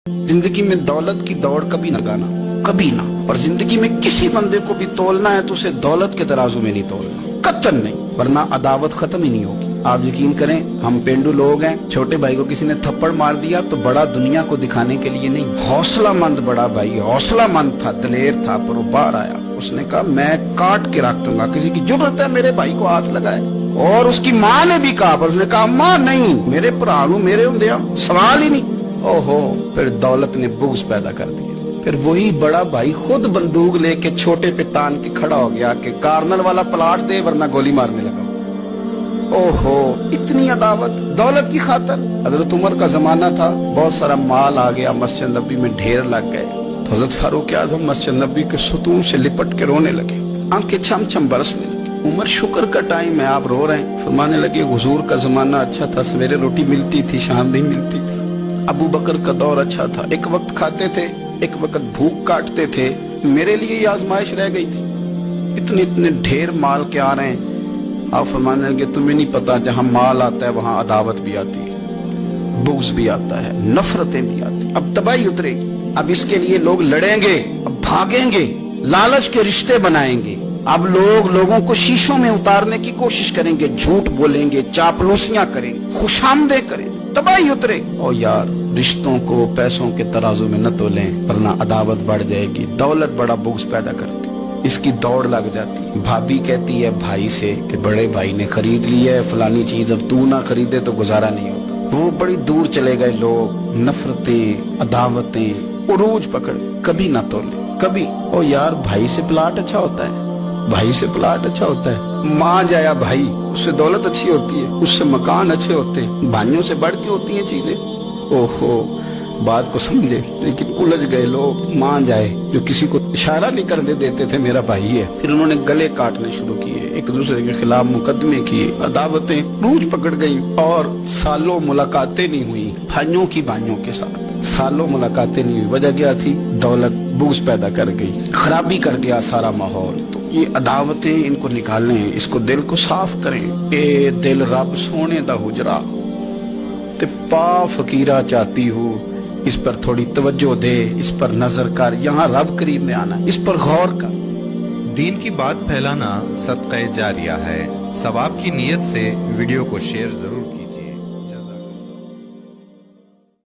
जिंदगी में दौलत की दौड़ कभी न लगाना, कभी ना। और जिंदगी में किसी बंदे को भी तोलना है तो उसे दौलत के तराजू में नहीं तोलना, कतन नहीं, वरना अदावत खत्म ही नहीं होगी। आप यकीन करें, हम पेंडू लोग हैं, छोटे भाई को किसी ने थप्पड़ मार दिया तो बड़ा दुनिया को दिखाने के लिए नहीं, हौसला मंद बड़ा भाई हौसला मंद था, दलेर था, पर वो बाहर आया। उसने कहा मैं काट के रख दूंगा, किसी की जुर्रत है मेरे भाई को हाथ लगाए। और उसकी माँ ने भी कहा, पर उसने कहा माँ नहीं, मेरे भरा मेरे होंदे सवाल ही नहीं। ओहो, फिर दौलत ने बुग़्ज़ पैदा कर दिया। फिर वही बड़ा भाई खुद बंदूक लेके छोटे पे तान के खड़ा हो गया कि कार्नल वाला प्लाट दे वरना गोली मारने लगा। ओहो, इतनी अदावत दौलत की खातर। हजरत उमर का जमाना था, बहुत सारा माल आ गया, मस्जिद नबी में ढेर लग गए, तो हजरत फारूक आज़म मस्जिद नबी के सुतून से लिपट के रोने लगे, आंखें छम छम बरसने लगी। उमर शुक्र का टाइम है, आप रो रहे हैं। फरमाने लगे हुजूर का जमाना अच्छा था, सवेरे रोटी मिलती थी, शाम नहीं मिलती थी। अबू बकर का दौर अच्छा था, एक वक्त खाते थे, एक वक्त भूख काटते थे। मेरे लिए ये आजमाइश रह गई थी। इतने इतने ढेर माल के आ रहे हैं। आप फरमाने लगे तुम्हें नहीं पता, जहां माल आता है वहां अदावत भी आती है, बुग़्ज़ भी आता है, नफरतें भी आती है। अब तबाही उतरेगी, अब इसके लिए लोग लड़ेंगे, अब भागेंगे, लालच के रिश्ते बनाएंगे। अब लोगों को शीशों में उतारने की कोशिश करेंगे, झूठ बोलेंगे, चापलूसियां करेंगे, खुशामदें करेंगे, तबाही उतरेगी। और यार, रिश्तों को पैसों के तराजू में न तोलें, वरना अदावत बढ़ जाएगी। दौलत बड़ा बुग़्ज़ पैदा करती, इसकी दौड़ लग जाती है। भाभी कहती है भाई से कि बड़े भाई ने खरीद ली है फलानी चीज, अब तू ना खरीदे तो गुजारा नहीं होता। वो बड़ी दूर चले गए लोग, नफरतें, अदावतें उरूज पकड़, कभी ना तोले, कभी। ओ यार, भाई से प्लाट अच्छा होता है, भाई से प्लाट अच्छा होता है। माँ जाया भाई, उससे दौलत अच्छी होती है, उससे मकान अच्छे होते हैं, भाइयों से बढ़ के होती हैं चीजें। ओहो, बात को समझे, लेकिन उलझ गए लोग। मान जाए, जो किसी को इशारा नहीं करने देते थे मेरा भाई है, फिर उन्होंने गले काटने शुरू किए, एक दूसरे के खिलाफ मुकदमे किए, अदावतें रूज पकड़ गई और सालों मुलाकातें नहीं हुई भाइयों की भाइयों के साथ। सालों मुलाकातें नहीं हुई, वजह क्या थी? दौलत बुग़्ज़ पैदा कर गई, खराबी कर गया सारा माहौल। तो ये अदावतें इनको निकालें, इसको दिल को साफ करें। ए दिल रब सोने दा हुजरा ते पा फकीरा चाहती हूँ, इस पर थोड़ी तवज्जो दे, इस पर नजर कर, यहाँ रब करीब में आना, इस पर गौर कर। दीन की बात फैलाना सदक़े जारिया है। सवाब की नीयत से वीडियो को शेयर जरूर कीजिए।